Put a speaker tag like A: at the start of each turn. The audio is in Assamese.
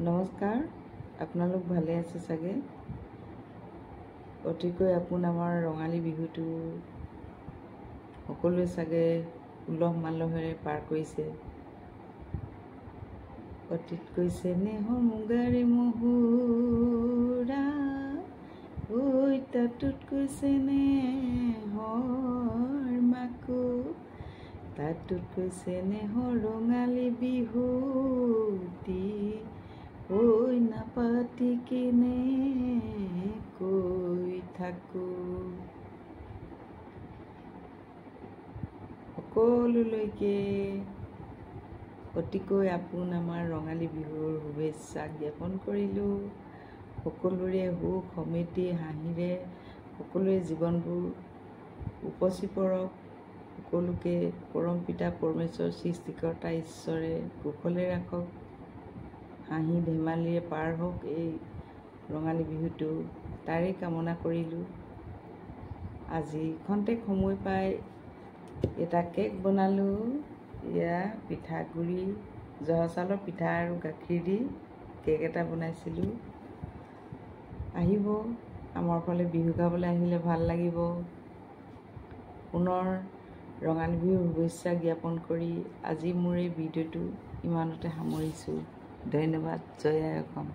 A: নমস্কাৰ, আপোনালোক ভালে আছে চাগে। অতিকৈ আপোন আমাৰ ৰঙালী বিহুটো সকলোৱে চাগে উলহ মালহেৰে পাৰ কৰিছে। অতিতকৈ চেনেহৰ মুগাৰে মহুৰা, ঐ তাতোতকৈ চেনেহৰ মাকো, তাতোতকৈ চেনেহৰ ৰঙালী বিহুটি, ঐ নাপাতি কিনে কৈ থাকো। সকলোলৈকে অতিকৈ আপোন আমাৰ ৰঙালী বিহুৰ শুভেচ্ছা জ্ঞাপন কৰিলোঁ। সকলোৰে সুখ সমৃদ্ধি হাঁহিৰে সকলোৰে জীৱনবোৰ উপচি পৰক। সকলোকে পৰম পিতা পৰমেশ্বৰ সৃষ্টিকৰ্তা ঈশ্বৰে কুশলে ৰাখক। হাঁহি ধেমালিৰে পাৰ হওক এই ৰঙালী বিহুটো, তাৰেই কামনা কৰিলোঁ। আজি খন্তেক সময় পাই এটা কেক বনালোঁ। এয়া পিঠাগুড়ি, জহা চাউলৰ পিঠা আৰু গাখীৰ দি কেক এটা বনাইছিলোঁ। আহিব আমাৰ ফালে বিহু খাবলৈ, আহিলে ভাল লাগিব। পুনৰ ৰঙালী বিহুৰ শুভেচ্ছা জ্ঞাপন কৰি আজি মোৰ এই ভিডিঅ'টো ইমানতে সামৰিছোঁ। ধন্যবাদ। জয় আই অসম।